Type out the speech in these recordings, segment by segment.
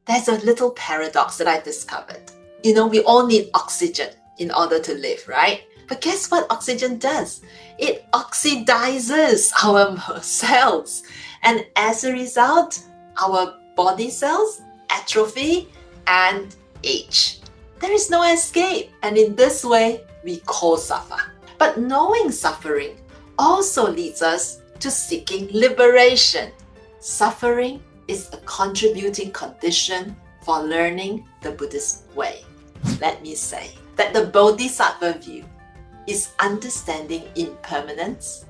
there's a little paradox that I discovered. We all need oxygen in order to live, right? But guess what oxygen does? It oxidizes our cells. And as a result, our body cells atrophy and age. There is no escape. And in this way, we co-suffer. But knowing suffering also leads us to seeking liberation. Suffering is a contributing condition for learning the Buddhist way. Let me say that the Bodhisattva view is understanding impermanence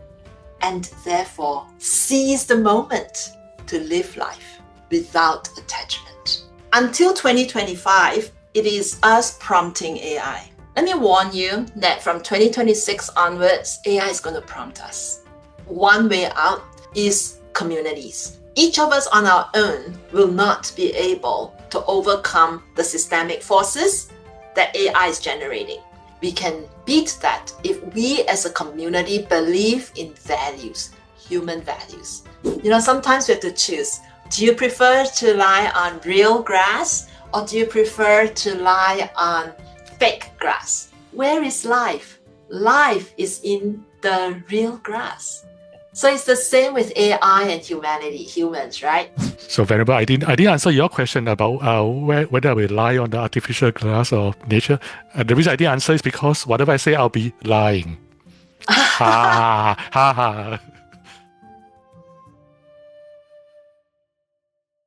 and therefore seize the moment to live life without attachment. Until 2025, it is us prompting AI. Let me warn you that from 2026 onwards, AI is going to prompt us. One way out is communities. Each of us on our own will not be able to overcome the systemic forces that AI is generating. We can beat that if we as a community believe in values, human values. Sometimes we have to choose. Do you prefer to lie on real grass or do you prefer to lie on fake grass? Where is life? Life is in the real grass. So it's the same with AI and humanity, humans, right? So Venerable, I didn't answer your question about whether we lie on the artificial grass or nature. The reason I didn't answer is because whatever I say, I'll be lying. Ha ha ha.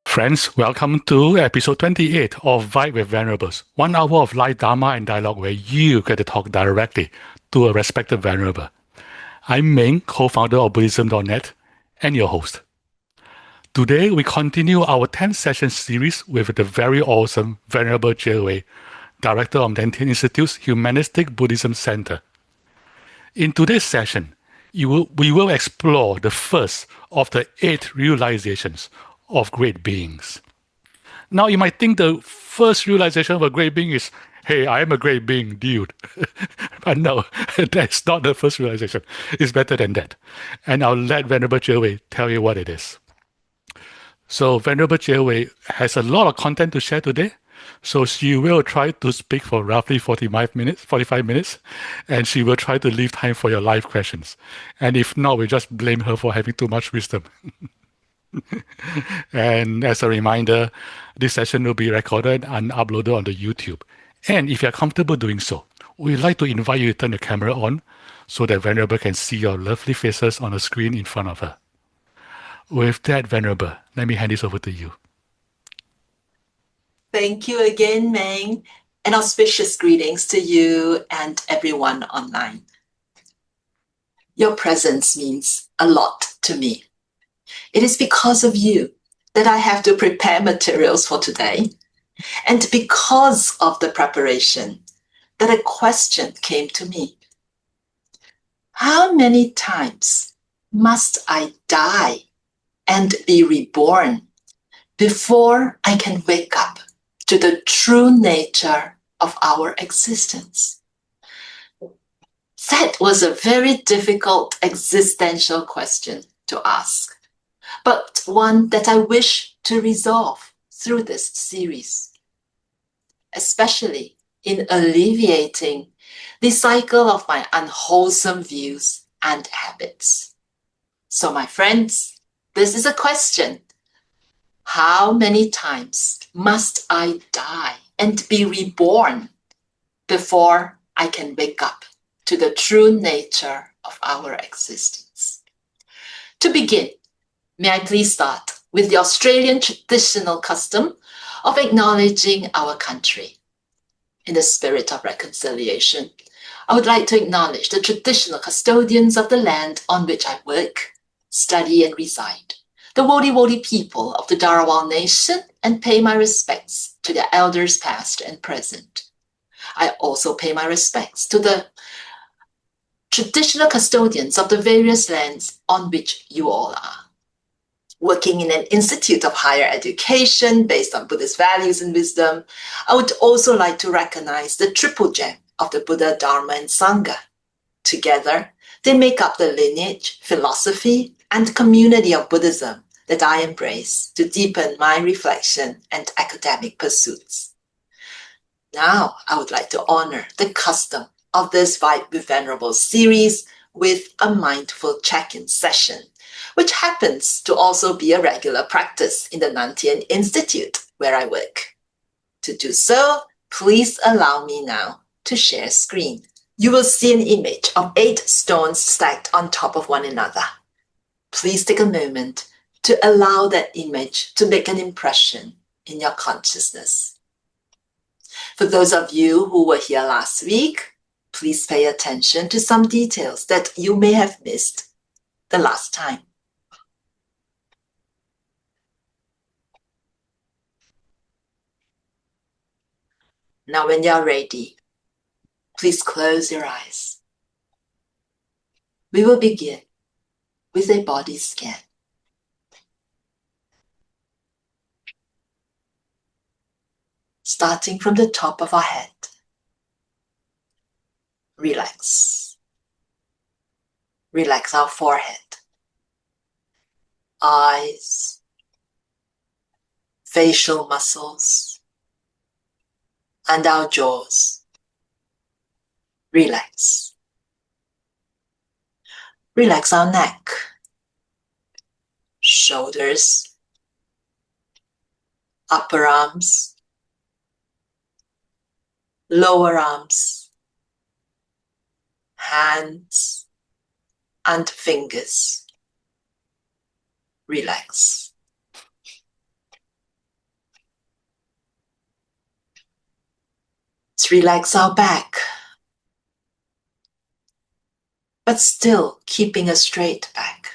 Friends, welcome to episode 28 of Vibe with Venerables, 1 hour of light Dharma and dialogue where you get to talk directly to a respected Venerable. I'm Ming, co-founder of Buddhism-dot.net and your host. Today, we continue our 10-session series with the very awesome Venerable Juewei, Director of Nantian Institute's Humanistic Buddhism Center. In today's session, we will explore the first of the 8 realizations of great beings. Now, you might think the first realization of a great being is, hey, I am a great being, dude. But no, that's not the first realization. It's better than that. And I'll let Venerable Juewei tell you what it is. So Venerable Juewei has a lot of content to share today. So she will try to speak for roughly 45 minutes, and she will try to leave time for your live questions. And if not, we just blame her for having too much wisdom. And as a reminder, this session will be recorded and uploaded on the YouTube. And if you're comfortable doing so, we'd like to invite you to turn the camera on so that Venerable can see your lovely faces on the screen in front of her. With that, Venerable, let me hand this over to you. Thank you again, Meng, and auspicious greetings to you and everyone online. Your presence means a lot to me. It is because of you that I have to prepare materials for today. And because of the preparation, that a question came to me. How many times must I die and be reborn before I can wake up to the true nature of our existence? That was a very difficult existential question to ask, but one that I wish to resolve through this series, especially in alleviating the cycle of my unwholesome views and habits. So my friends, this is a question. How many times must I die and be reborn before I can wake up to the true nature of our existence? To begin, may I please start with the Australian traditional custom of acknowledging our country. In the spirit of reconciliation, I would like to acknowledge the traditional custodians of the land on which I work, study, and reside, the Wodi people of the Dharawal Nation, and pay my respects to their elders past and present. I also pay my respects to the traditional custodians of the various lands on which you all are. Working in an institute of higher education based on Buddhist values and wisdom, I would also like to recognize the triple gem of the Buddha, Dharma, and Sangha. Together, they make up the lineage, philosophy, and community of Buddhism that I embrace to deepen my reflection and academic pursuits. Now, I would like to honor the custom of this Vibe with Venerables series with a mindful check-in session, which happens to also be a regular practice in the Nantian Institute where I work. To do so, please allow me now to share screen. You will see an image of 8 stones stacked on top of one another. Please take a moment to allow that image to make an impression in your consciousness. For those of you who were here last week, please pay attention to some details that you may have missed the last time. Now, when you're ready, please close your eyes. We will begin with a body scan. Starting from the top of our head. Relax. Relax our forehead, eyes, facial muscles, and our jaws. Relax. Relax our neck, shoulders, upper arms, lower arms, hands, and fingers. Relax. Let's relax our back, but still keeping a straight back.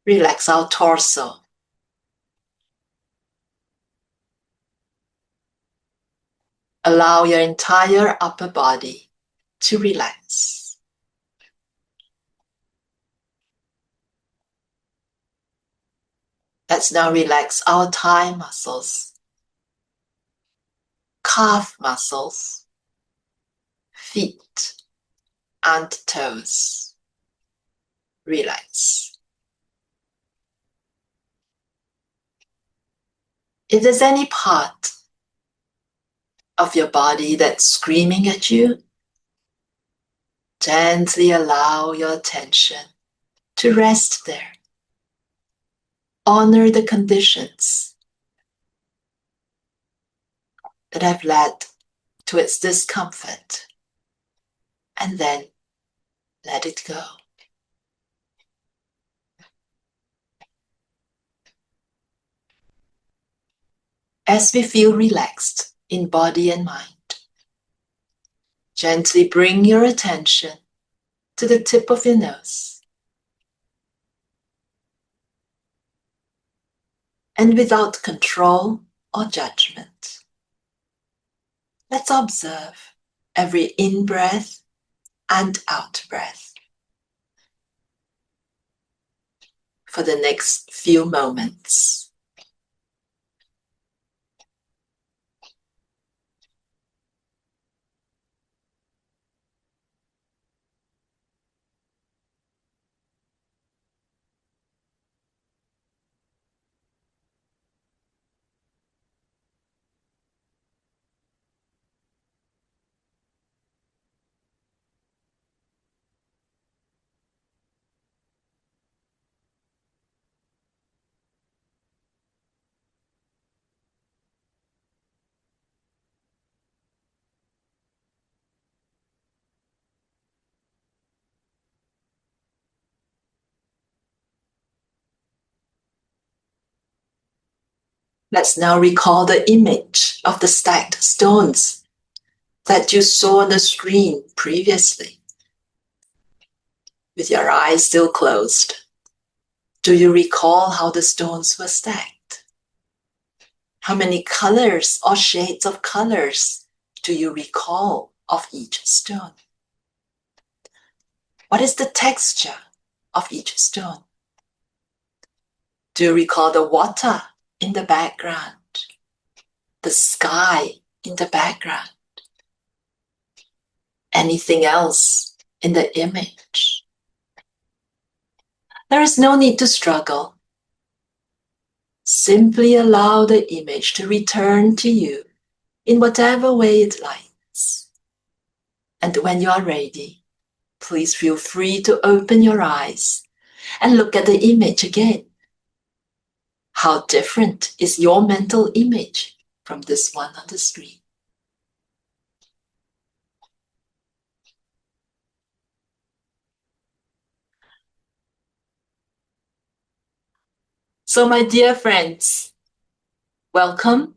Relax our torso. Allow your entire upper body to relax. Let's now relax our thigh muscles, calf muscles, feet, and toes. Relax. If there's any part of your body that's screaming at you, gently allow your attention to rest there. Honor the conditions that have led to its discomfort, and then let it go. As we feel relaxed in body and mind, gently bring your attention to the tip of your nose. And without control or judgment, let's observe every in-breath and out-breath for the next few moments. Let's now recall the image of the stacked stones that you saw on the screen previously. With your eyes still closed, do you recall how the stones were stacked? How many colors or shades of colors do you recall of each stone? What is the texture of each stone? Do you recall the water in the background, the sky in the background? Anything else in the image? There is no need to struggle. Simply allow the image to return to you in whatever way it likes. And when you are ready, please feel free to open your eyes and look at the image again. How different is your mental image from this one on the screen? So, my dear friends, welcome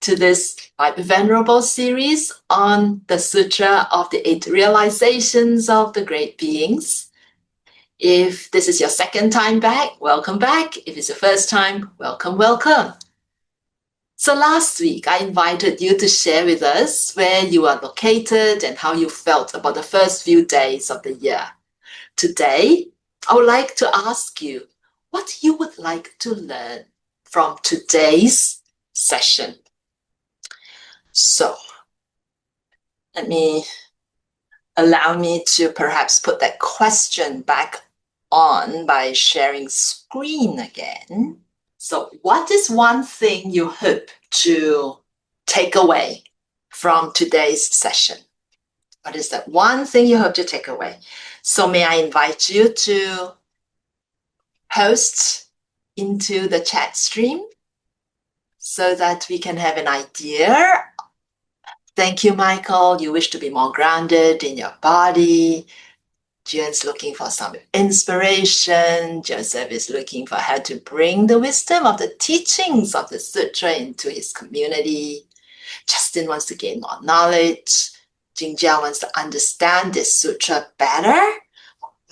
to this Venerable series on the Sutra of the 8 Realizations of the Great Beings. If this is your second time back, welcome back. If it's your first time, welcome, welcome. So last week, I invited you to share with us where you are located and how you felt about the first few days of the year. Today, I would like to ask you what you would like to learn from today's session. So, allow me to perhaps put that question back on by sharing screen again. So what is one thing you hope to take away from today's session? What is that one thing you hope to take away? So may I invite you to post into the chat stream so that we can have an idea. Thank you, Michael. You wish to be more grounded in your body. Juan's looking for some inspiration. Joseph is looking for how to bring the wisdom of the teachings of the Sutra into his community. Justin wants to gain more knowledge. Jingjia wants to understand this Sutra better.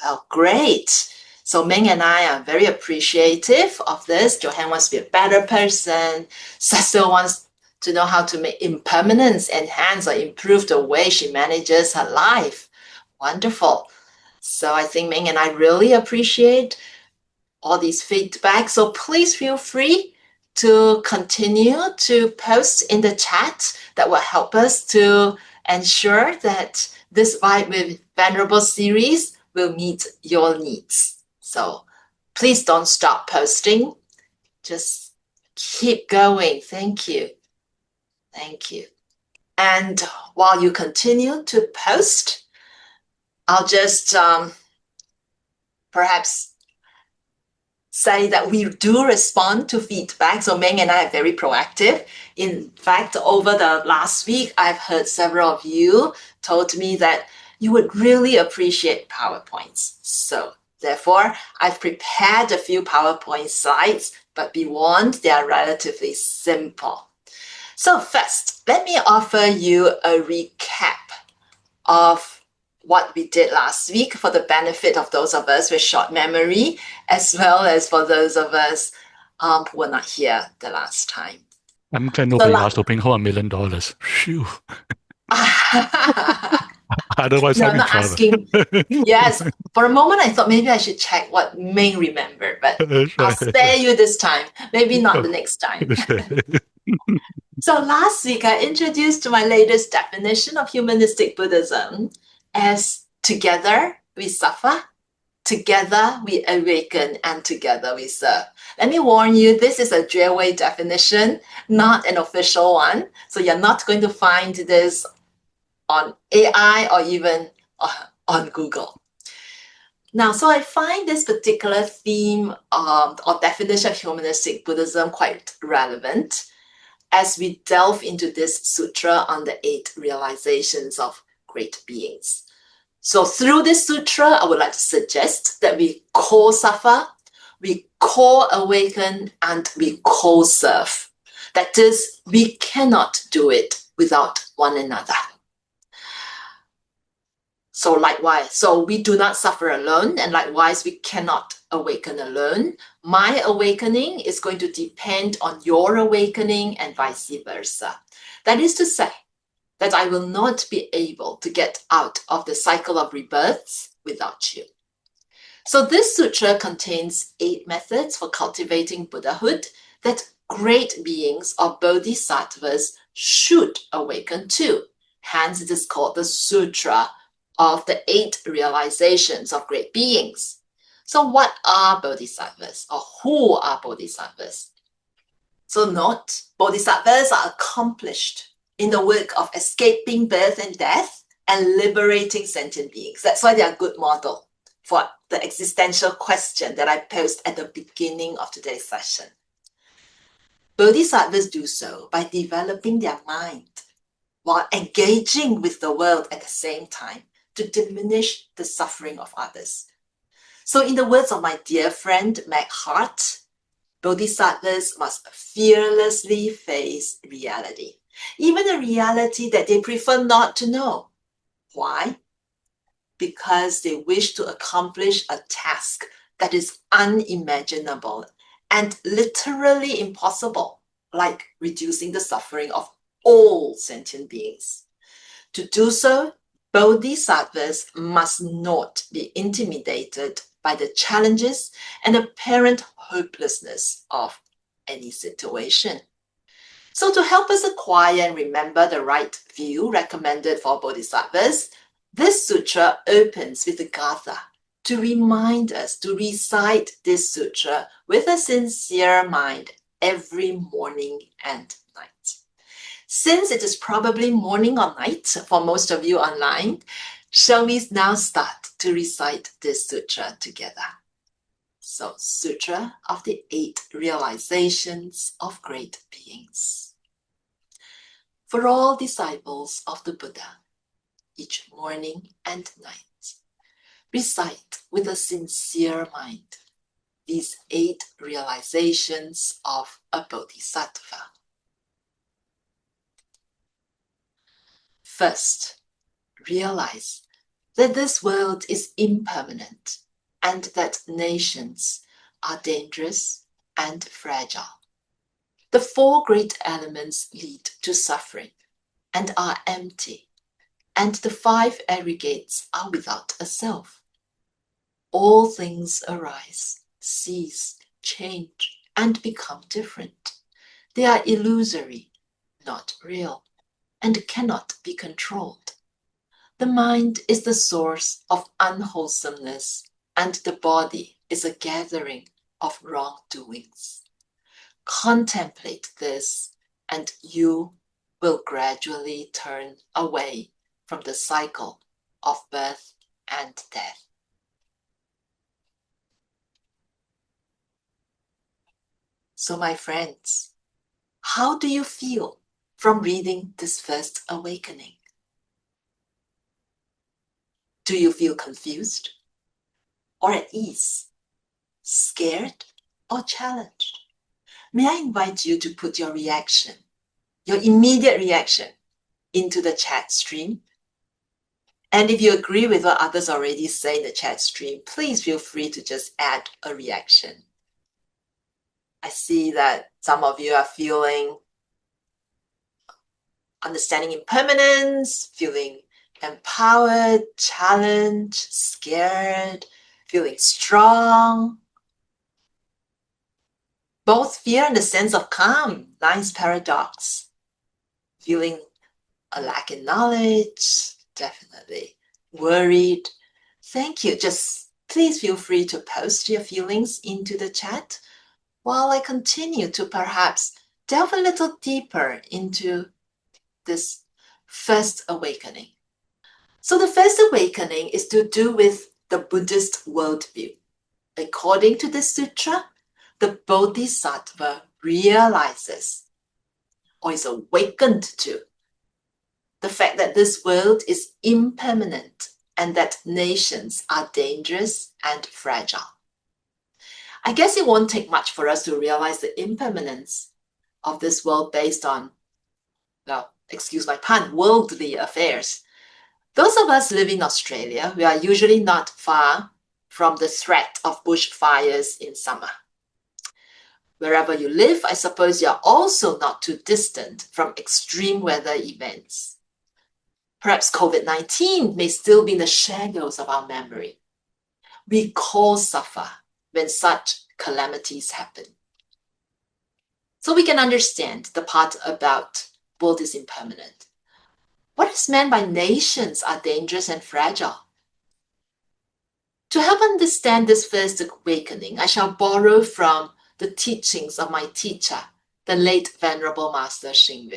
Well, great. So Ming and I are very appreciative of this. Johan wants to be a better person. Cecil wants to know how to make impermanence enhance or improve the way she manages her life. Wonderful. So I think Ming and I really appreciate all these feedback. So please feel free to continue to post in the chat. That will help us to ensure that this Vibe with Venerable series will meet your needs. So please don't stop posting. Just keep going. Thank you. Thank you. And while you continue to post, I'll just perhaps say that we do respond to feedback. So Meng and I are very proactive. In fact, over the last week, I've heard several of you told me that you would really appreciate PowerPoints. So therefore, I've prepared a few PowerPoint slides, but be warned, they are relatively simple. So first, let me offer you a recap of what we did last week for the benefit of those of us with short memory, as well as for those of us who were not here the last time. I'm glad nobody asked to bring home $1 million. Phew. Otherwise, no, I'm in not trouble. asking. Yes, for a moment I thought maybe I should check what Ming remembered, but I'll spare you this time. Maybe not the next time. So last week I introduced my latest definition of humanistic Buddhism as together we suffer, together we awaken, and together we serve. Let me warn you, this is a Juewei definition, not an official one. So you're not going to find this on AI or even on Google. Now, so I find this particular theme or definition of humanistic Buddhism quite relevant as we delve into this sutra on the 8 realizations of great beings. So through this sutra, I would like to suggest that we co-suffer, we co-awaken, and we co-serve. That is, we cannot do it without one another. So likewise, so we do not suffer alone, and likewise, we cannot awaken alone. My awakening is going to depend on your awakening and vice versa. That is to say, that I will not be able to get out of the cycle of rebirths without you. So this sutra contains 8 methods for cultivating Buddhahood that great beings or bodhisattvas should awaken to. Hence, it is called the Sutra of the 8 realizations of great beings. So what are bodhisattvas, or who are bodhisattvas? So note, bodhisattvas are accomplished in the work of escaping birth and death and liberating sentient beings. That's why they are a good model for the existential question that I posed at the beginning of today's session. Bodhisattvas do so by developing their mind while engaging with the world at the same time to diminish the suffering of others. So in the words of my dear friend Meg Hart, bodhisattvas must fearlessly face reality, even a reality that they prefer not to know. Why? Because they wish to accomplish a task that is unimaginable and literally impossible, like reducing the suffering of all sentient beings. To do so, bodhisattvas must not be intimidated by the challenges and apparent hopelessness of any situation. So to help us acquire and remember the right view recommended for bodhisattvas, this sutra opens with a gatha to remind us to recite this sutra with a sincere mind every morning and night. Since it is probably morning or night for most of you online, shall we now start to recite this sutra together? So, Sutra of the 8 Realizations of Great Beings. For all disciples of the Buddha, each morning and night, recite with a sincere mind these 8 realizations of a bodhisattva. First, realize that this world is impermanent and that nations are dangerous and fragile. The 4 great elements lead to suffering and are empty, and the 5 aggregates are without a self. All things arise, cease, change, and become different. They are illusory, not real, and cannot be controlled. The mind is the source of unwholesomeness, and the body is a gathering of wrongdoings. Contemplate this, and you will gradually turn away from the cycle of birth and death. So, my friends, how do you feel from reading this first awakening? Do you feel confused or at ease, scared or challenged? May I invite you to put your reaction, your immediate reaction, into the chat stream? And if you agree with what others already say in the chat stream, please feel free to just add a reaction. I see that some of you are feeling understanding impermanence, feeling empowered, challenged, scared, feeling strong. Both fear and the sense of calm, nice paradox. Feeling a lack in knowledge, definitely. Worried. Thank you. Just please feel free to post your feelings into the chat while I continue to perhaps delve a little deeper into this first awakening. So the first awakening is to do with the Buddhist worldview. According to this sutra, the bodhisattva realizes or is awakened to the fact that this world is impermanent and that nations are dangerous and fragile. I guess it won't take much for us to realize the impermanence of this world based on, well, excuse my pun, worldly affairs. Those of us living in Australia, we are usually not far from the threat of bushfires in summer. Wherever you live, I suppose you're also not too distant from extreme weather events. Perhaps COVID-19 may still be in the shadows of our memory. We call suffer when such calamities happen. So we can understand the part about world is impermanent. What is meant by nations are dangerous and fragile? To help understand this first awakening, I shall borrow from the teachings of my teacher, the late Venerable Master Xing.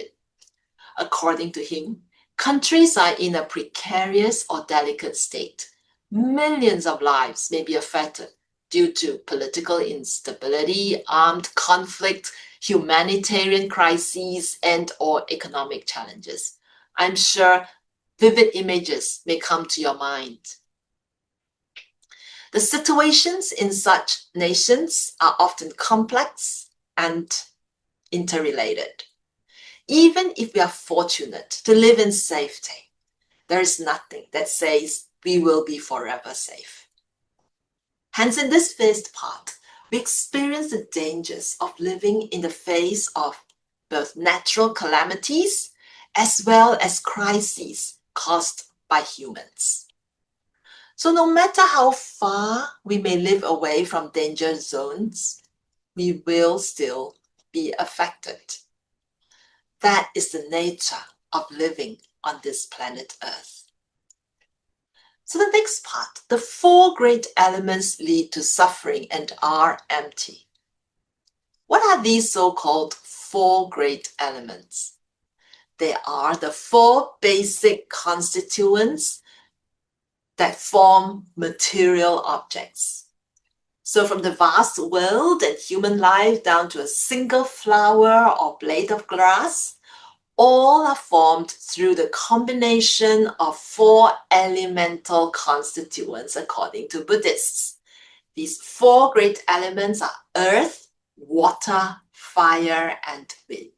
According to him, countries are in a precarious or delicate state. Millions of lives may be affected due to political instability, armed conflict, humanitarian crises, and/or economic challenges. I'm sure vivid images may come to your mind. The situations in such nations are often complex and interrelated. Even if we are fortunate to live in safety, there is nothing that says we will be forever safe. Hence, in this first part, we experience the dangers of living in the face of both natural calamities as well as crises caused by humans. So no matter how far we may live away from danger zones, we will still be affected. That is the nature of living on this planet Earth. So the next part, the four great elements lead to suffering and are empty. What are these so-called four great elements? They are the four basic constituents that form material objects. So from the vast world and human life down to a single flower or blade of grass, all are formed through the combination of four elemental constituents according to Buddhists. These four great elements are earth, water, fire, and wind.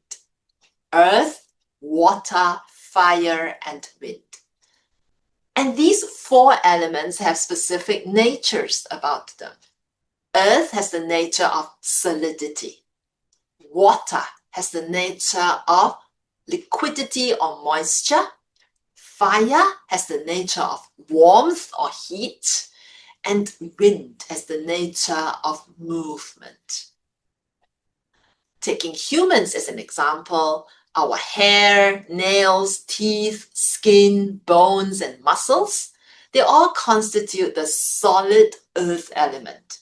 Earth, water, fire, and wind. And these four elements have specific natures about them. Earth has the nature of solidity. Water has the nature of liquidity or moisture. Fire has the nature of warmth or heat. And wind has the nature of movement. Taking humans as an example, our hair, nails, teeth, skin, bones, and muscles, they all constitute the solid earth element.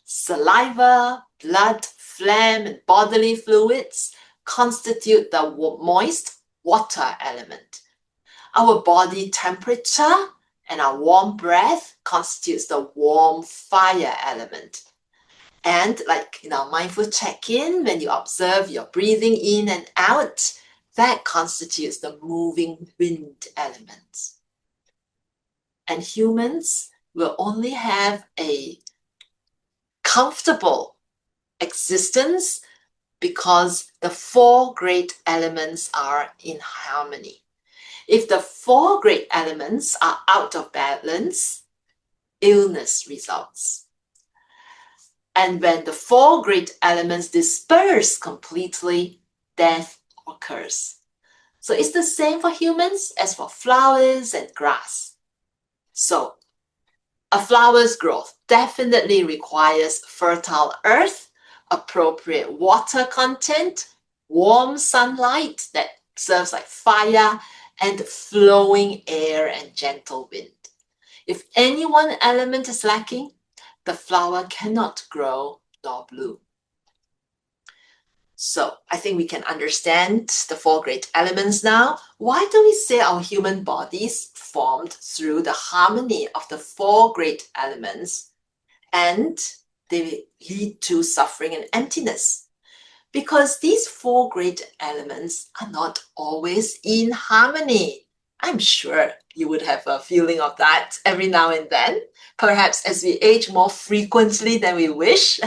Saliva, blood, phlegm, and bodily fluids constitute the moist water element. Our body temperature and our warm breath constitutes the warm fire element. And like in our mindful check-in, when you observe your breathing in and out, that constitutes the moving wind element. And humans will only have a comfortable existence because the four great elements are in harmony. If the four great elements are out of balance, illness results. And when the four great elements disperse completely, death occurs. So it's the same for humans as for flowers and grass. So a flower's growth definitely requires fertile earth, appropriate water content, warm sunlight that serves like fire, and flowing air and gentle wind. If any one element is lacking, the flower cannot grow nor bloom. So I think we can understand the four great elements now. Why do we say our human bodies formed through the harmony of the four great elements and they lead to suffering and emptiness? Because these four great elements are not always in harmony. I'm sure you would have a feeling of that every now and then, perhaps as we age more frequently than we wish.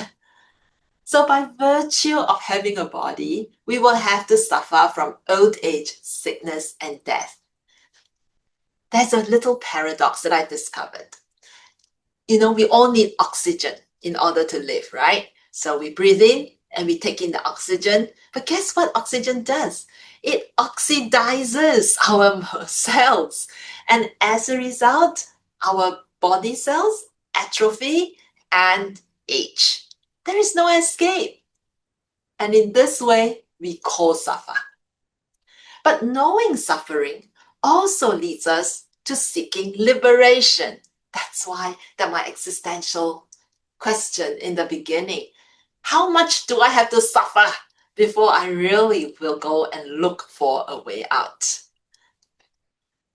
So by virtue of having a body, we will have to suffer from old age, sickness, and death. There's a little paradox that I discovered. We all need oxygen in order to live, right? So we breathe in and we take in the oxygen. But guess what oxygen does? It oxidizes our cells. And as a result, our body cells atrophy and age. There is no escape. And in this way, we co-suffer. But knowing suffering also leads us to seeking liberation. That's why that my existential question in the beginning, how much do I have to suffer before I really will go and look for a way out?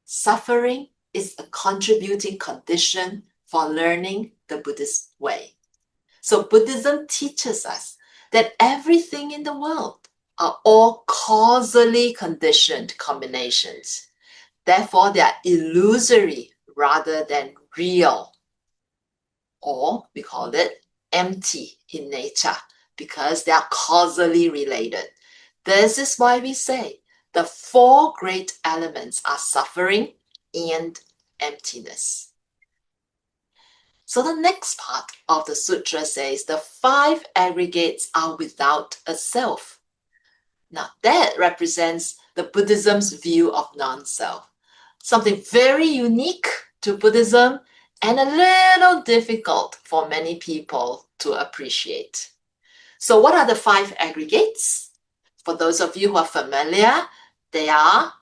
Suffering is a contributing condition for learning the Buddhist way. So Buddhism teaches us that everything in the world are all causally conditioned combinations. Therefore, they are illusory rather than real. Or we call it empty in nature because they are causally related. This is why we say the four great elements are suffering and emptiness. So the next part of the sutra says the five aggregates are without a self. Now that represents the Buddhism's view of non-self. Something very unique to Buddhism and a little difficult for many people to appreciate. So what are the five aggregates? For those of you who are familiar, they are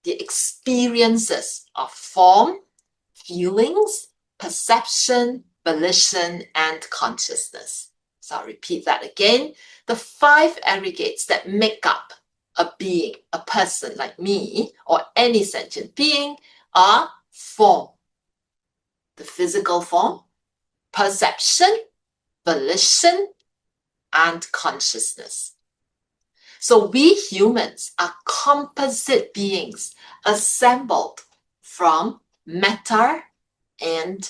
the experiences of form, feelings, perception, volition, and consciousness. So I'll repeat that again. The five aggregates that make up a being, a person like me, or any sentient being are form, the physical form, perception, volition, and consciousness. So we humans are composite beings assembled from matter and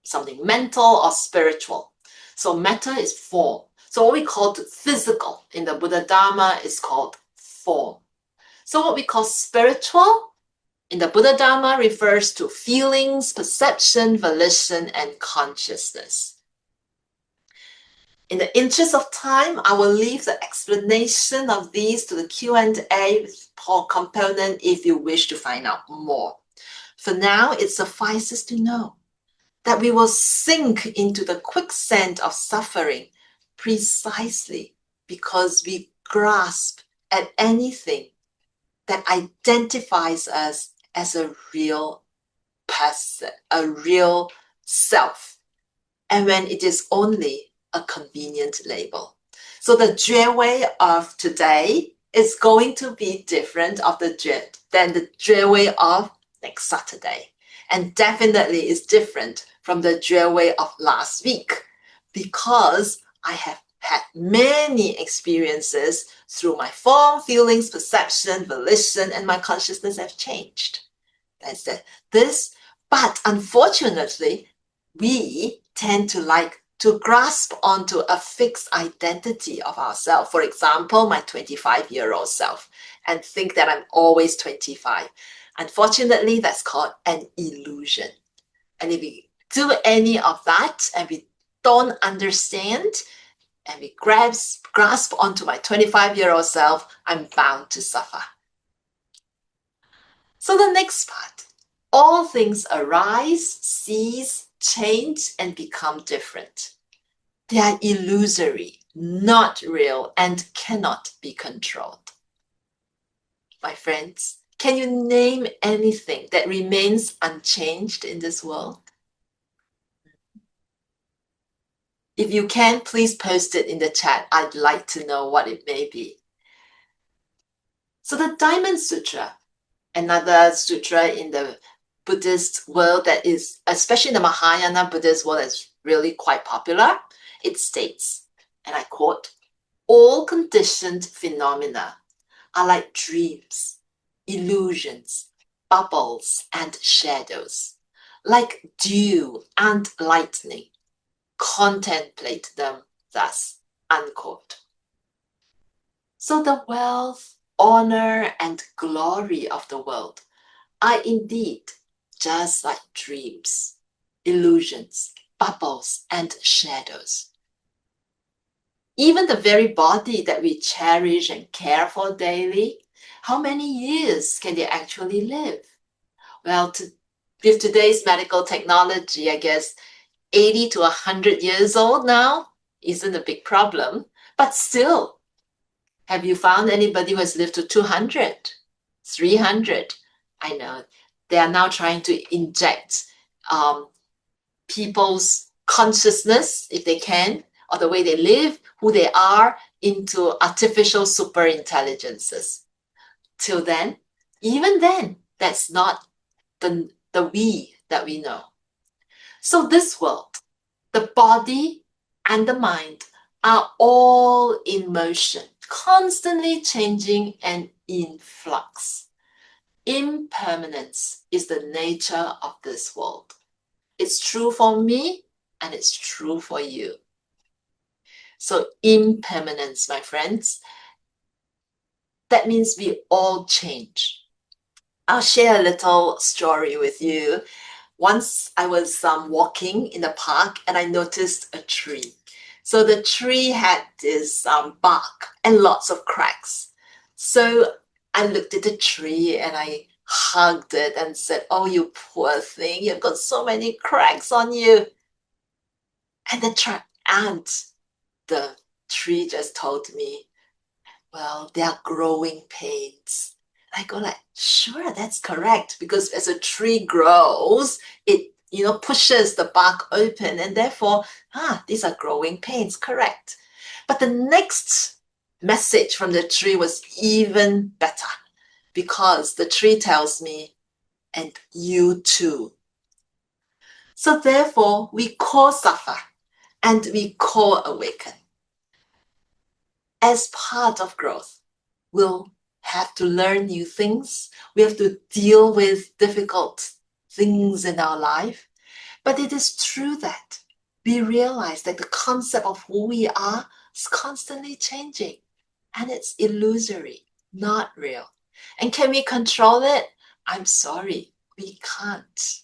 something mental or spiritual. So matter is form. So what we call physical in the Buddha Dharma is called form. So what we call spiritual in the Buddha Dharma refers to feelings, perception, volition, and consciousness. In the interest of time, I will leave the explanation of these to the Q&A with Paul component if you wish to find out more. For now, it suffices to know that we will sink into the quicksand of suffering precisely because we grasp at anything that identifies us as a real person, a real self, and when it is only a convenient label. So the Juewei of today is going to be different than the Juewei of next Saturday, and definitely is different from the Juewei of last week because I have had many experiences through my form, feelings, perception, volition, and my consciousness have changed. That's this, but unfortunately, we tend to like to grasp onto a fixed identity of ourselves. For example, my 25-year-old self, and think that I'm always 25. Unfortunately, that's called an illusion. And if we do any of that and we don't understand and we grasp onto my 25-year-old self, I'm bound to suffer. So the next part, all things arise, cease, change, and become different. They are illusory, not real, and cannot be controlled. My friends, can you name anything that remains unchanged in this world? If you can, please post it in the chat. I'd like to know what it may be. So the Diamond Sutra, another sutra in the Buddhist world that is, especially in the Mahayana Buddhist world, is really quite popular. It states, and I quote, all conditioned phenomena are like dreams, illusions, bubbles, and shadows, like dew and lightning. Contemplate them thus, unquote. So the wealth, honor, and glory of the world are indeed just like dreams, illusions, bubbles, and shadows. Even the very body that we cherish and care for daily, how many years can they actually live? Well, with today's medical technology, I guess 80 to 100 years old now isn't a big problem. But still, have you found anybody who has lived to 200, 300? I know they are now trying to inject people's consciousness, if they can, or the way they live, who they are, into artificial super intelligences. Till then, even then, that's not the we that we know. So this world, the body and the mind are all in motion, constantly changing and in flux. Impermanence is the nature of this world. It's true for me and it's true for you. So impermanence, my friends, that means we all change. I'll share a little story with you. Once I was walking in the park and I noticed a tree. So the tree had this bark and lots of cracks. So I looked at the tree and I hugged it and said, "Oh, you poor thing, you've got so many cracks on you." And the tree just told me, "Well, they are growing pains." I go like, "Sure, that's correct, because as a tree grows, it pushes the bark open, and therefore, these are growing pains, correct." But the next message from the tree was even better, because the tree tells me, "And you too." So therefore, we co-suffer and we co-awaken. As part of growth, we'll have to learn new things. We have to deal with difficult things in our life. But it is true that we realize that the concept of who we are is constantly changing, and it's illusory, not real. And can we control it? I'm sorry, we can't.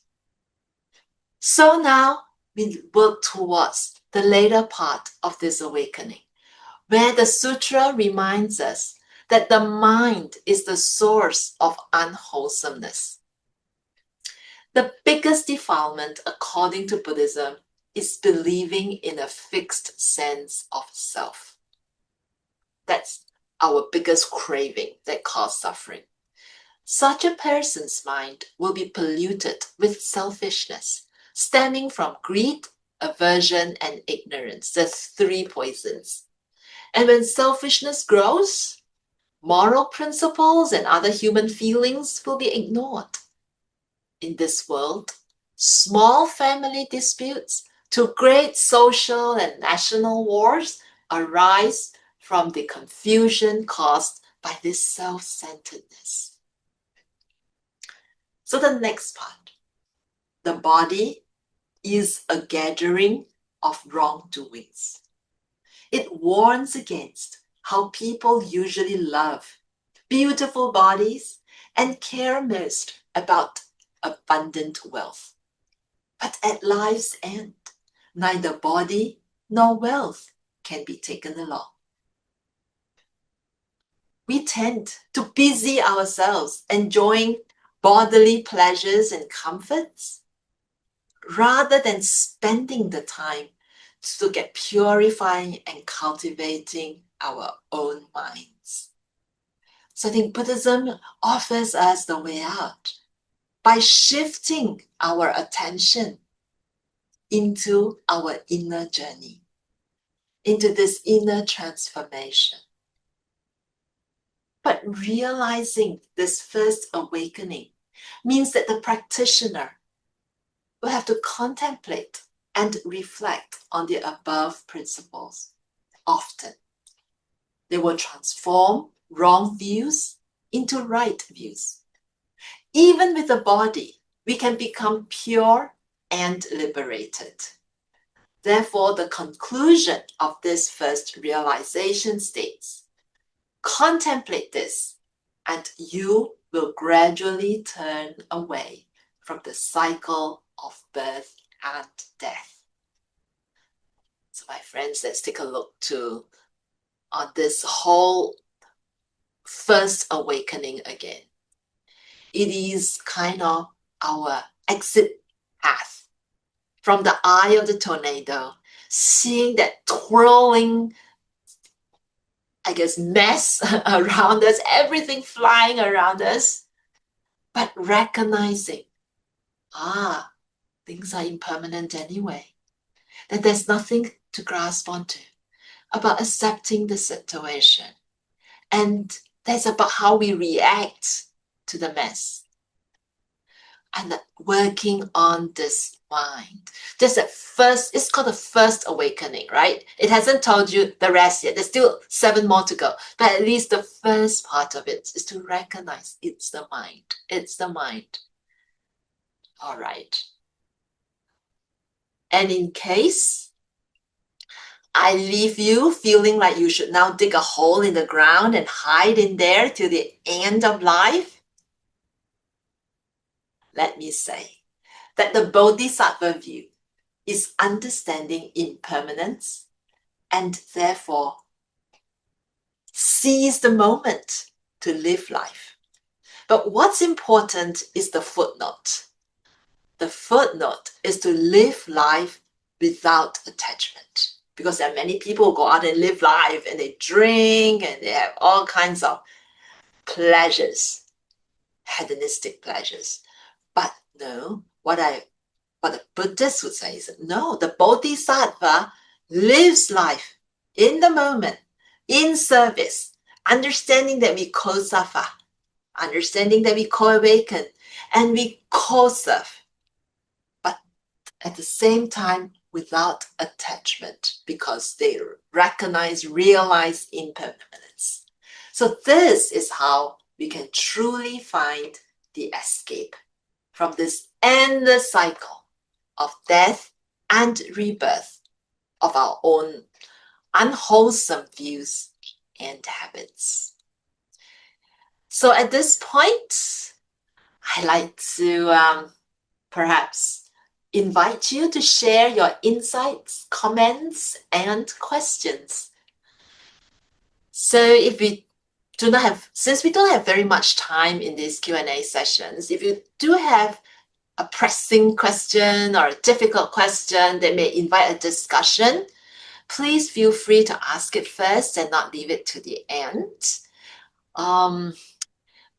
So now we work towards the later part of this awakening, where the Sutra reminds us that the mind is the source of unwholesomeness. The biggest defilement, according to Buddhism, is believing in a fixed sense of self. That's our biggest craving that causes suffering. Such a person's mind will be polluted with selfishness, stemming from greed, aversion, and ignorance. There's three poisons. And when selfishness grows, moral principles and other human feelings will be ignored. In this world, small family disputes to great social and national wars arise from the confusion caused by this self-centeredness. So the next part, the body is a gathering of wrongdoings. It warns against how people usually love beautiful bodies and care most about abundant wealth. But at life's end, neither body nor wealth can be taken along. We tend to busy ourselves enjoying bodily pleasures and comforts rather than spending the time to look at purifying and cultivating our own minds. So I think Buddhism offers us the way out by shifting our attention into our inner journey, into this inner transformation. But realizing this first awakening means that the practitioner will have to contemplate and reflect on the above principles often. They will transform wrong views into right views. Even with the body, we can become pure and liberated. Therefore, the conclusion of this first realization states, contemplate this, and you will gradually turn away from the cycle of birth and death. So my friends, let's take a look on this whole first awakening again. It is kind of our exit path from the eye of the tornado, seeing that twirling, mess around us, everything flying around us, but recognizing, things are impermanent anyway, that there's nothing to grasp onto, about accepting the situation. And that's about how we react to the mess. And working on this mind. Just at first, it's called the first awakening, right? It hasn't told you the rest yet. There's still 7 more to go. But at least the first part of it is to recognize it's the mind. It's the mind. All right. And in case I leave you feeling like you should now dig a hole in the ground and hide in there till the end of life, let me say that the Bodhisattva view is understanding impermanence and therefore seize the moment to live life. But what's important is the footnote. The footnote is to live life without attachment. Because there are many people who go out and live life and they drink and they have all kinds of pleasures, hedonistic pleasures. But no, what the Buddhists would say is, no, the Bodhisattva lives life in the moment, in service, understanding that we co-suffer, understanding that we co-awaken, and we co-serve. But at the same time, without attachment, because they realize impermanence. So this is how we can truly find the escape from this endless cycle of death and rebirth of our own unwholesome views and habits. So at this point, I'd like to perhaps invite you to share your insights, comments, and questions. So since we don't have very much time in these Q&A sessions, if you do have a pressing question or a difficult question that may invite a discussion, please feel free to ask it first and not leave it to the end.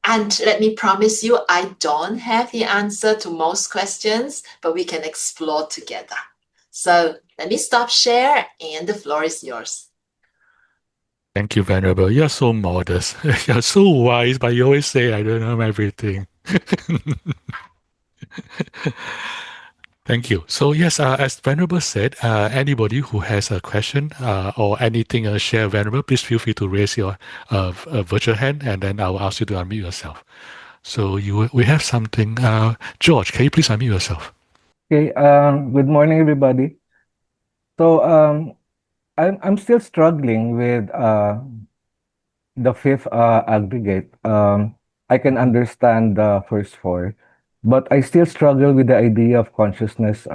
And let me promise you, I don't have the answer to most questions, but we can explore together. So let me stop share, and the floor is yours. Thank you, Venerable. You're so modest. You're so wise, but you always say, I don't know everything. Thank you. So yes, as Venerable said, anybody who has a question or anything share Venerable, please feel free to raise your virtual hand, and then I will ask you to unmute yourself. So we have something. George, can you please unmute yourself? Okay. Good morning, everybody. So I'm still struggling with the fifth aggregate. I can understand the first four, but I still struggle with the idea of consciousness.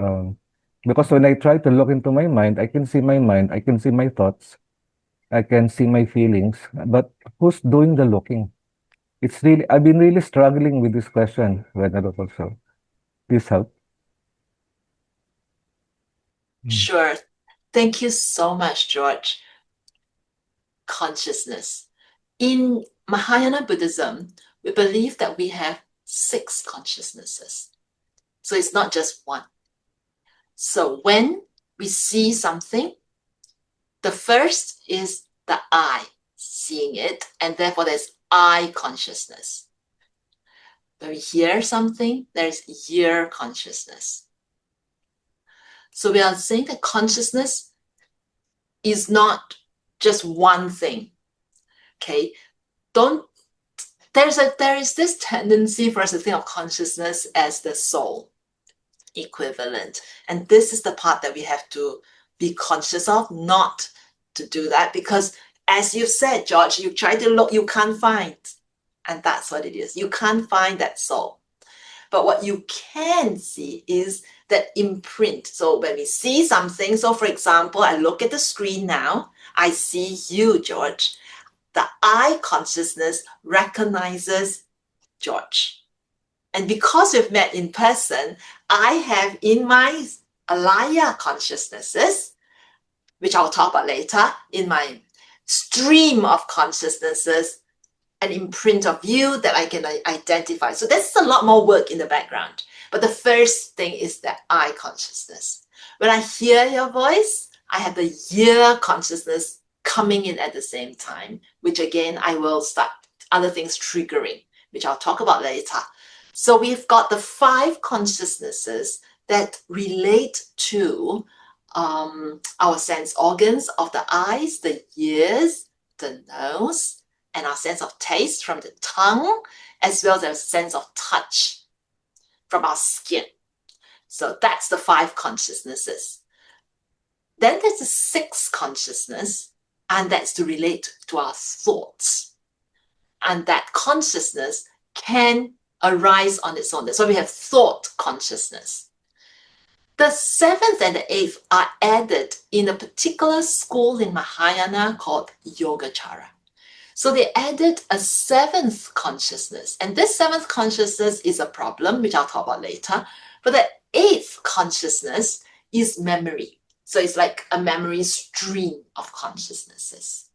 Because when I try to look into my mind, I can see my mind, I can see my thoughts, I can see my feelings, but who's doing the looking? I've been really struggling with this question, Venerable. So please help. Sure. Thank you so much, George. Consciousness. In Mahayana Buddhism, we believe that we have 6 consciousnesses. So it's not just one. So when we see something, the first is the I, seeing it, and therefore there's I consciousness. When we hear something, there's ear consciousness. So we are saying that consciousness is not just one thing. Okay, there is this tendency for us to think of consciousness as the soul equivalent, and this is the part that we have to be conscious of, not to do that, because as you said, George, you try to look, you can't find, and that's what it is. You can't find that soul. But what you can see is that imprint. So when we see something, so for example, I look at the screen now, I see you, George. The I consciousness recognizes George. And because we've met in person, I have in my alaya consciousnesses, which I'll talk about later, in my stream of consciousnesses, an imprint of you that I can identify. So there's a lot more work in the background. But the first thing is the I consciousness. When I hear your voice, I have the ear consciousness coming in at the same time, which again, I will start other things triggering, which I'll talk about later. So we've got the 5 consciousnesses that relate to our sense organs of the eyes, the ears, the nose, and our sense of taste from the tongue, as well as our sense of touch from our skin. So that's the 5 consciousnesses. Then there's the 6th consciousness, and that's to relate to our thoughts. And that consciousness can arise on its own. That's why we have thought consciousness. The 7th and the 8th are added in a particular school in Mahayana called Yogacara. So they added a 7th consciousness. And this 7th consciousness is a problem, which I'll talk about later. But the 8th consciousness is memory. So it's like a memory stream of consciousnesses.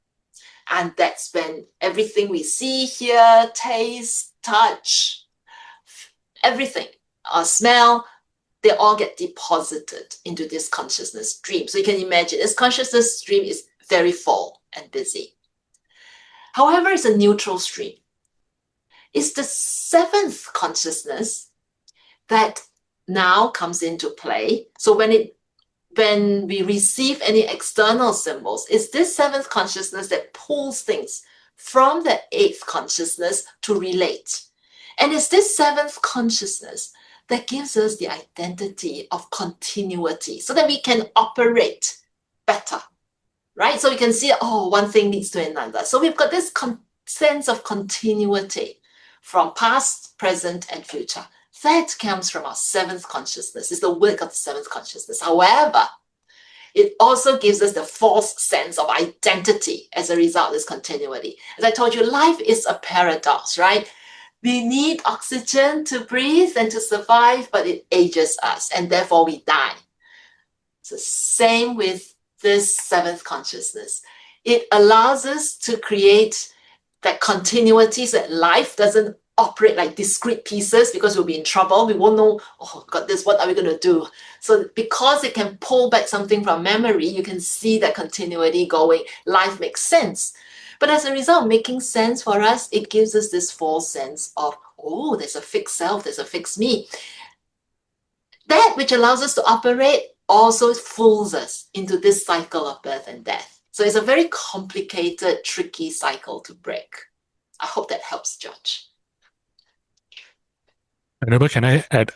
And that's when everything we see, hear, taste, touch, everything, smell, they all get deposited into this consciousness stream. So you can imagine this consciousness stream is very full and busy. However, it's a neutral stream. It's the 7th consciousness that now comes into play. So when we receive any external symbols, it's this 7th consciousness that pulls things from the 8th consciousness to relate. And it's this 7th consciousness that gives us the identity of continuity so that we can operate better, right? So we can see, one thing leads to another. So we've got this sense of continuity from past, present, and future. That comes from our 7th consciousness. It's the work of the 7th consciousness. However, it also gives us the false sense of identity as a result of this continuity. As I told you, life is a paradox, right? We need oxygen to breathe and to survive, but it ages us, and therefore we die. It's the same with this 7th consciousness. It allows us to create that continuity so that life doesn't operate like discrete pieces, because we'll be in trouble. We won't know, got this, what are we going to do? So because it can pull back something from memory, you can see that continuity going. Life makes sense. But as a result of making sense for us, it gives us this false sense of, there's a fixed self, there's a fixed me. That which allows us to operate also fools us into this cycle of birth and death. So it's a very complicated, tricky cycle to break. I hope that helps, George. Venerable, can I add,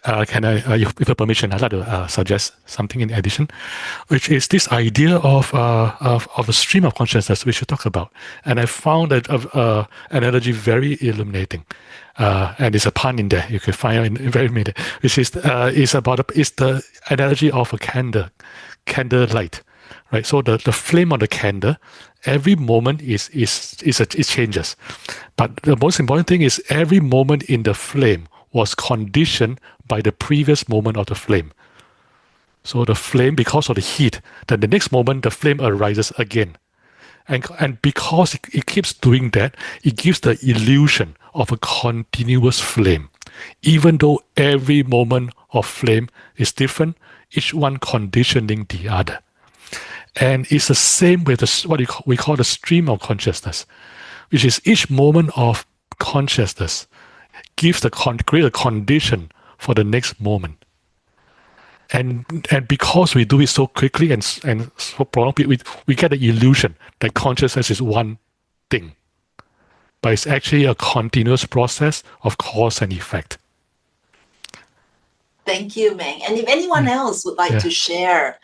with your permission, I'd like to suggest something in addition, which is this idea of a stream of consciousness we should talk about. And I found that analogy very illuminating. And there's a pun in there, you can find it in very minute, which is the analogy of a candle light. Right, so the flame on the candle, every moment it changes, but the most important thing is every moment in the flame was conditioned by the previous moment of the flame. So the flame, because of the heat, then the next moment the flame arises again, and because it keeps doing that, it gives the illusion of a continuous flame, even though every moment of flame is different, each one conditioning the other. And it's the same with what we call the stream of consciousness, which is each moment of consciousness create a condition for the next moment. And because we do it so quickly and so prolonged, we get the illusion that consciousness is one thing. But it's actually a continuous process of cause and effect. Thank you, Meng. And if anyone else would like to share,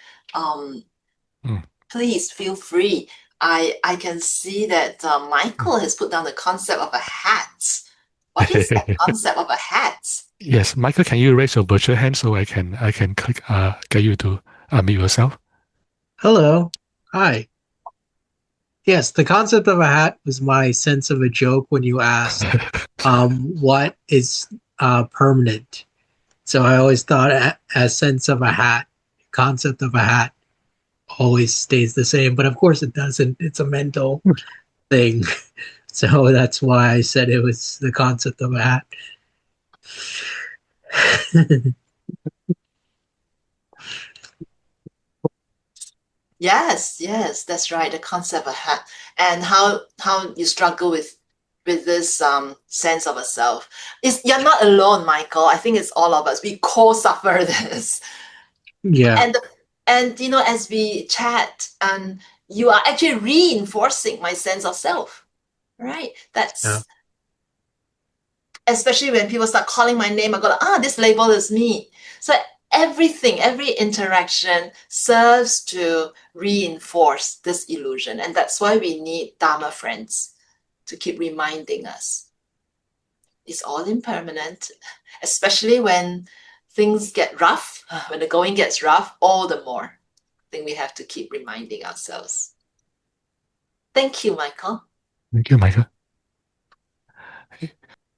please feel free. I can see that Michael has put down the concept of a hat. What is that concept of a hat? Yes, Michael, can you raise your virtual hand so I can click get you to unmute yourself? Hello. Hi. Yes, the concept of a hat was my sense of a joke when you asked what is permanent. So I always thought a sense of a hat, concept of a hat always stays the same, but of course it doesn't. It's a mental thing. So that's why I said it was the concept of a hat. Yes, yes, that's right. The concept of hat, and how you struggle with this sense of a self. You're not alone, Michael. I think it's all of us. We co-suffer this. Yeah. And as we chat, and you are actually reinforcing my sense of self, right? Yeah. That's especially when people start calling my name, I go, this label is me. So every interaction serves to reinforce this illusion. And that's why we need Dharma friends to keep reminding us. It's all impermanent, especially when things get rough, when the going gets rough, all the more. I think we have to keep reminding ourselves. Thank you, Michael. Thank you, Michael.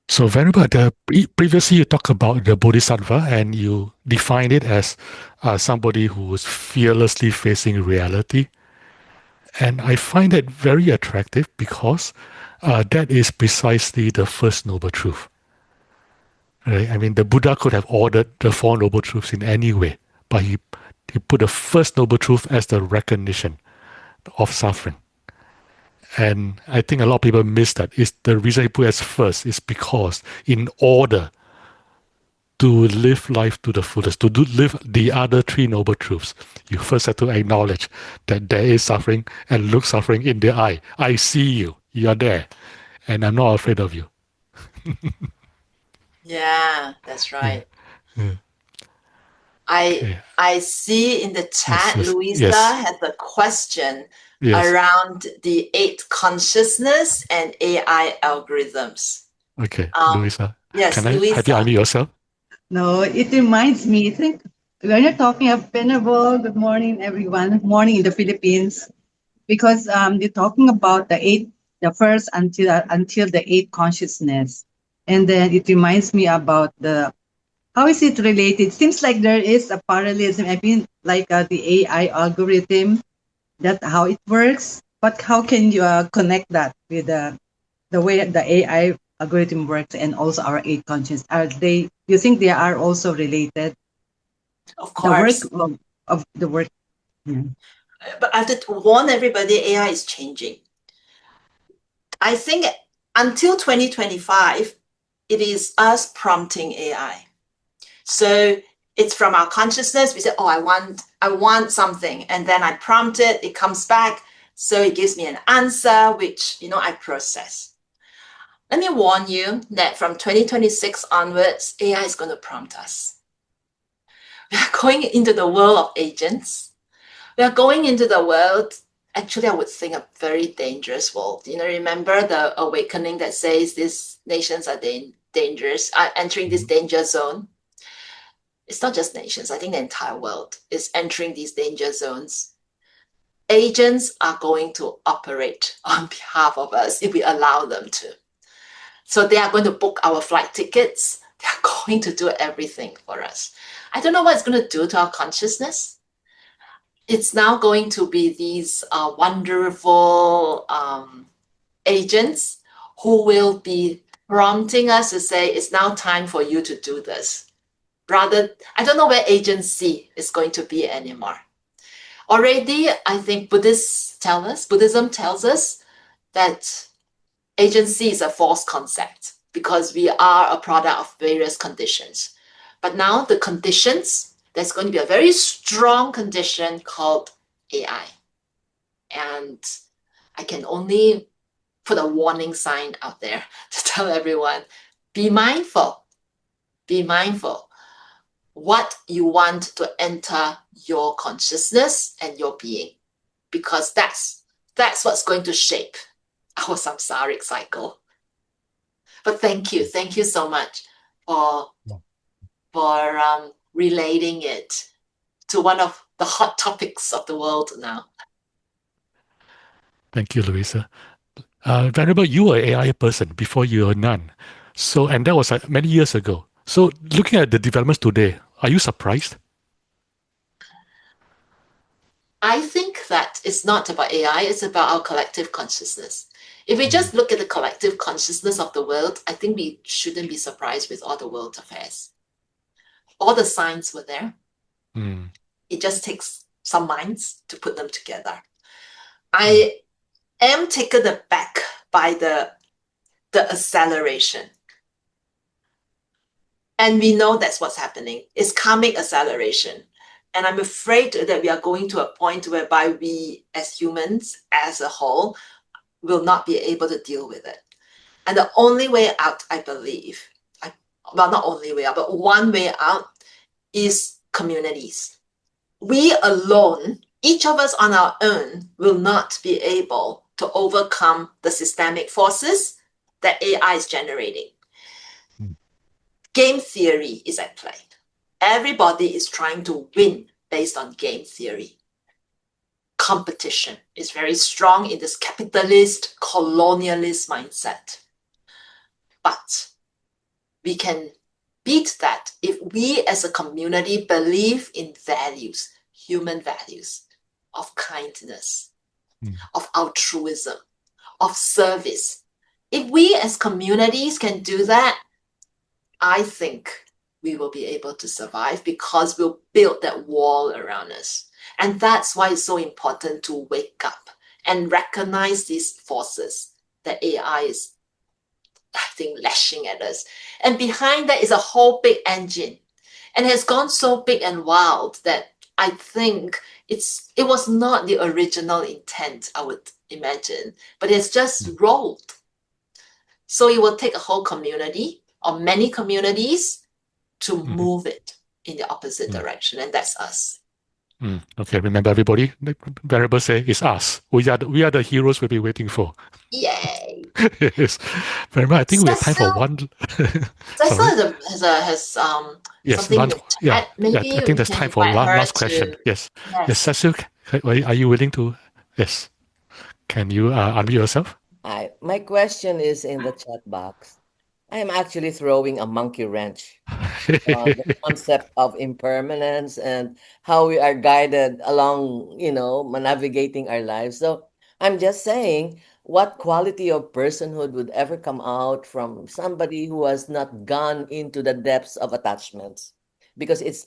So, Venerable, previously you talked about the Bodhisattva and you defined it as somebody who is fearlessly facing reality. And I find that very attractive because that is precisely the first noble truth. Right? I mean, the Buddha could have ordered the Four Noble Truths in any way, but he put the first noble truth as the recognition of suffering. And I think a lot of people miss that. Is the reason he put as first is because in order to live life to the fullest, to live the other three noble truths, you first have to acknowledge that there is suffering and look suffering in the eye. I see you. You're there. And I'm not afraid of you. Yeah, that's right. Yeah. Okay. I see in the chat, Yes. Louisa Yes. has a question Yes. around the 8 consciousness and AI algorithms. Okay, Louisa. Yes, Can I have you Louisa. unmute yourself? No, it reminds me, I think when you're talking of Venerable, good morning, everyone. Morning in the Philippines, because you're talking about the first until the 8 consciousness. And then it reminds me about how is it related? Seems like there is a parallelism. I mean, like the AI algorithm, that how it works. But how can you connect that with the way the AI algorithm works and also our 8 conscious? You think they are also related? Of The work course. of the work. Yeah. But I have to warn everybody, AI is changing. I think until 2025, it is us prompting AI. So it's from our consciousness. We say, I want something. And then I prompt it, it comes back. So it gives me an answer, which, I process. Let me warn you that from 2026 onwards, AI is going to prompt us. We are going into the world of agents. We are going into the world, actually, I would think a very dangerous world. Remember the awakening that says these nations are dangerous, are entering this danger zone? It's not just nations. I think the entire world is entering these danger zones. Agents are going to operate on behalf of us if we allow them to. So they are going to book our flight tickets. They are going to do everything for us. I don't know what it's going to do to our consciousness. It's now going to be these wonderful agents who will be prompting us to say, it's now time for you to do this. Rather, I don't know where agency is going to be anymore. Already, I think Buddhism tells us that agency is a false concept because we are a product of various conditions. But now the conditions, there's going to be a very strong condition called AI. And I can only put a warning sign out there to tell everyone, be mindful. Be mindful what you want to enter your consciousness and your being, because that's what's going to shape our samsaric cycle. But thank you so much for relating it to one of the hot topics of the world now. Thank you, Louisa. Venerable, you were an AI person before you were a nun. So, and that was many years ago. So, looking at the developments today, are you surprised? I think that it's not about AI, it's about our collective consciousness. If we just look at the collective consciousness of the world, I think we shouldn't be surprised with all the world affairs. All the signs were there. It just takes some minds to put them together. I am taken aback by the acceleration. And we know that's what's happening. It's karmic acceleration. And I'm afraid that we are going to a point whereby we as humans, as a whole, will not be able to deal with it. And the only way out, I believe, well, not only way out, but one way out is communities. We alone, each of us on our own, will not be able to overcome the systemic forces that AI is generating. Game theory is at play. Everybody is trying to win based on game theory. Competition is very strong in this capitalist, colonialist mindset. But we can beat that if we as a community believe in values, human values of kindness, of altruism, of service. If we as communities can do that, I think we will be able to survive because we'll build that wall around us. And that's why it's so important to wake up and recognize these forces that AI is, I think, lashing at us. And behind that is a whole big engine. And it has gone so big and wild that I think it was not the original intent, I would imagine, but it's just rolled. So it will take a whole community or many communities to move it in the opposite direction, and that's us. Okay, remember everybody, the Venerable say it's us. We are the heroes we'll be waiting for. Yay! Yes. Venerable, I think we have time for one. Cecil has yes, something one, in the chat. Maybe I think there's time for last question. Yes. Yes, Cecil, are you willing to? Yes. Can you unmute yourself? My question is in the chat box. I am actually throwing a monkey wrench on the concept of impermanence and how we are guided along, navigating our lives. So I'm just saying, what quality of personhood would ever come out from somebody who has not gone into the depths of attachments? Because it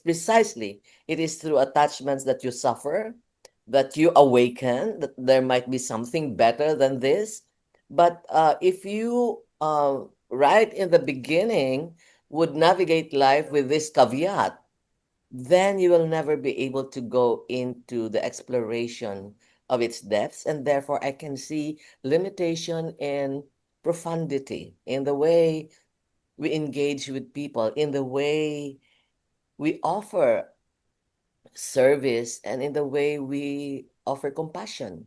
is through attachments that you suffer, that you awaken, that there might be something better than this. But if you right in the beginning would navigate life with this caveat, then you will never be able to go into the exploration of its depths. And therefore, I can see limitation in profundity, in the way we engage with people, in the way we offer service, and in the way we offer compassion.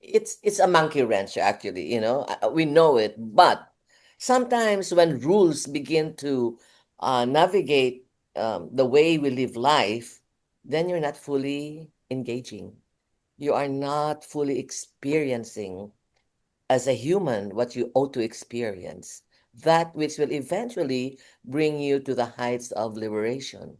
It's a monkey wrench, actually. We know it, but sometimes when rules begin to navigate the way we live life, then you're not fully engaging. You are not fully experiencing as a human what you ought to experience, that which will eventually bring you to the heights of liberation.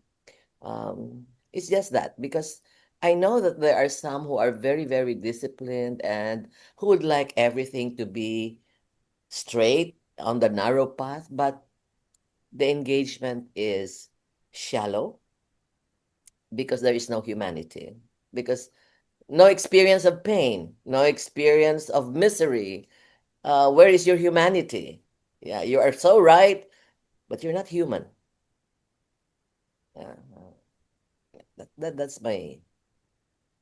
It's just that, because I know that there are some who are very, very disciplined and who would like everything to be straight on the narrow path, but the engagement is shallow because there is no humanity, because no experience of pain, no experience of misery. Where is your humanity? Yeah, you are so right, but you're not human. That's my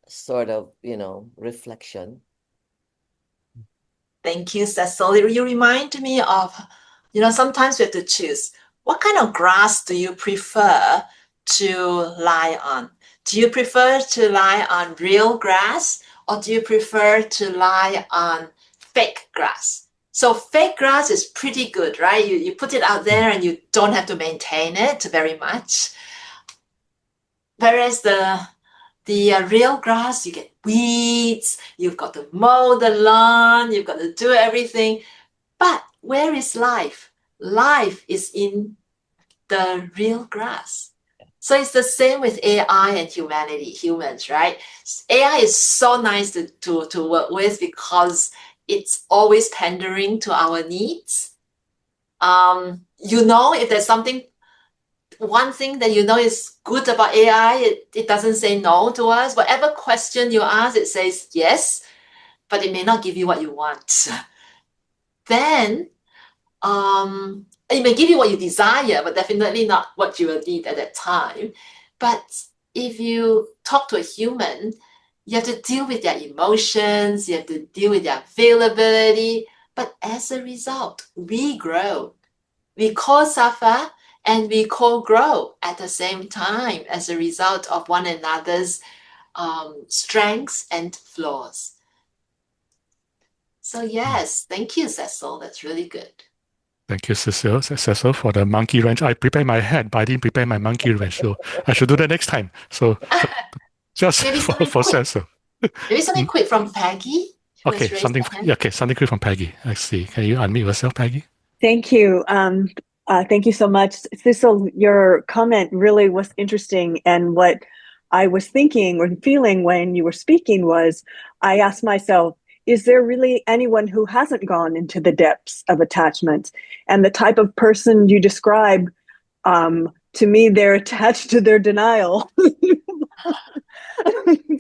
sort of, reflection. Thank you, Cecil. You remind me of, sometimes we have to choose. What kind of grass do you prefer to lie on? Do you prefer to lie on real grass, or do you prefer to lie on fake grass? So fake grass is pretty good, right? You put it out there and you don't have to maintain it very much. Whereas the real grass, you get weeds, you've got to mow the lawn, you've got to do everything. But where is life? Life is in the real grass. So it's the same with AI and humans, right? AI is so nice to work with because it's always pandering to our needs. If there's something one thing that you know is good about AI, it doesn't say no to us. Whatever question you ask, it says yes, but it may not give you what you want. Then it may give you what you desire, but definitely not what you will need at that time. But if you talk to a human, you have to deal with their emotions, you have to deal with their availability. But as a result, we grow. We co-suffer and we co-grow at the same time as a result of one another's strengths and flaws. So yes, thank you, Cecil. That's really good. Thank you, Cecil, for the monkey wrench. I prepared my head, but I didn't prepare my monkey wrench, so I should do that next time. So just Maybe something for quick. Cecil. Maybe something quick from Peggy. Okay, something quick from Peggy. Let's see. Can you unmute yourself, Peggy? Thank you. Thank you so much. Cecil, your comment really was interesting. And what I was thinking or feeling when you were speaking was, I asked myself, is there really anyone who hasn't gone into the depths of attachment? And the type of person you describe, to me, they're attached to their denial.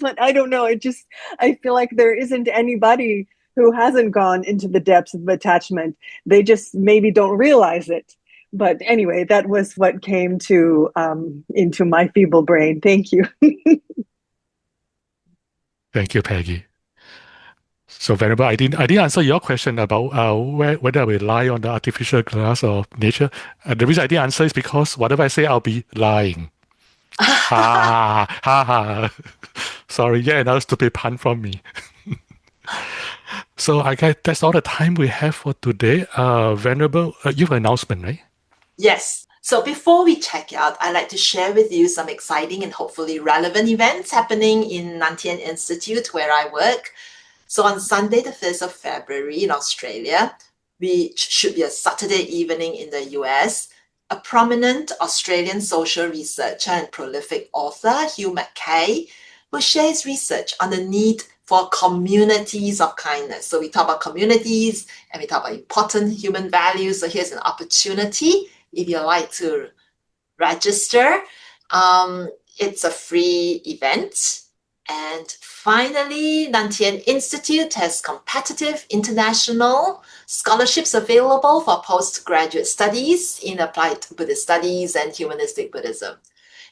But I don't know. I feel like there isn't anybody who hasn't gone into the depths of attachment. They just maybe don't realize it. But anyway, that was what came to into my feeble brain. Thank you. Thank you, Peggy. So, Venerable, I didn't answer your question about whether we lie on the artificial glass of nature. The reason I didn't answer is because whatever I say, I'll be lying. Ha ha ha. Sorry, yeah, another stupid pun from me. So I guess that's all the time we have for today. Venerable, you have an announcement, right? Yes. So before we check out, I'd like to share with you some exciting and hopefully relevant events happening in Nantian Institute where I work. So on Sunday, the 1st of February in Australia, which should be a Saturday evening in the US, a prominent Australian social researcher and prolific author, Hugh Mackay, will share his research on the need for communities of kindness. So we talk about communities and we talk about important human values. So here's an opportunity if you'd like to register. It's a free event. And finally, Nantian Institute has competitive international scholarships available for postgraduate studies in applied Buddhist studies and humanistic Buddhism.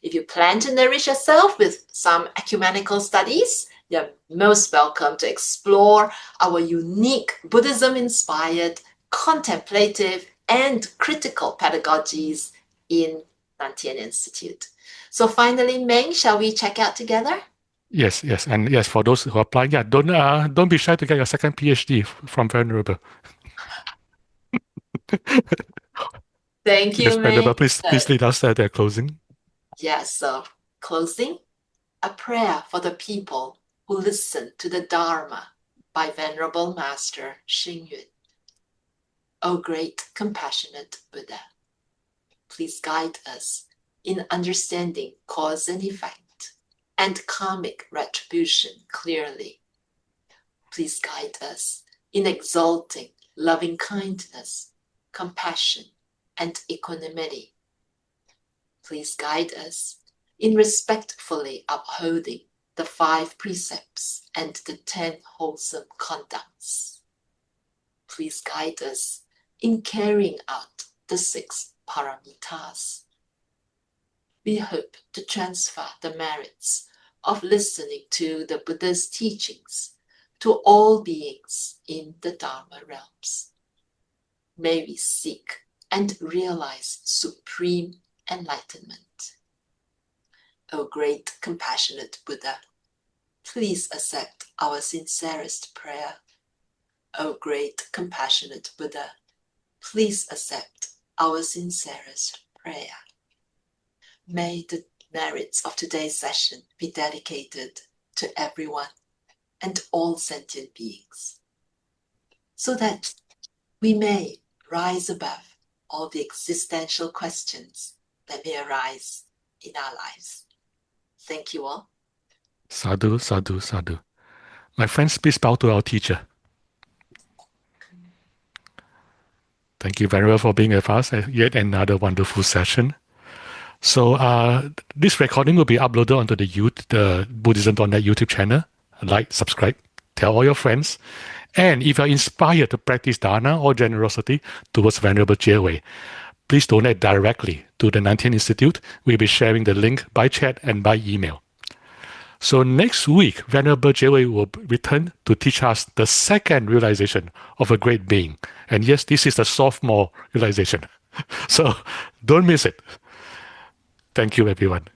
If you plan to nourish yourself with some ecumenical studies, you're most welcome to explore our unique Buddhism-inspired, contemplative, and critical pedagogies in Nantian Institute. So finally, Meng, shall we check out together? Yes, and yes, for those who are applying, yeah, don't be shy to get your second PhD from Venerable. Thank you, Yes, Venerable, Meng. please lead us at their closing. Yes, so closing, a prayer for the people who listen to the Dharma by Venerable Master Xing Yun. O great compassionate Buddha, please guide us in understanding cause and effect and karmic retribution clearly. Please guide us in exalting loving kindness, compassion, and equanimity. Please guide us in respectfully upholding the 5 precepts and the 10 wholesome conducts. Please guide us in carrying out the 6 paramitas. We hope to transfer the merits of listening to the Buddha's teachings to all beings in the Dharma realms. May we seek and realize supreme enlightenment. O great compassionate Buddha, please accept our sincerest prayer. O great compassionate Buddha, please accept our sincerest prayer. May the merits of today's session be dedicated to everyone and all sentient beings, so that we may rise above all the existential questions that may arise in our lives. Thank you all. Sadhu, sadhu, sadhu. My friends, please bow to our teacher. Thank you very much for being with us at yet another wonderful session. So this recording will be uploaded onto the Buddhism.net YouTube channel. Like, subscribe, tell all your friends. And if you're inspired to practice dana or generosity towards Venerable Juewei, please donate directly to the 19th Institute. We'll be sharing the link by chat and by email. So next week, Venerable Juewei will return to teach us the second realization of a great being. And yes, this is the sophomore realization. So don't miss it. Thank you, everyone.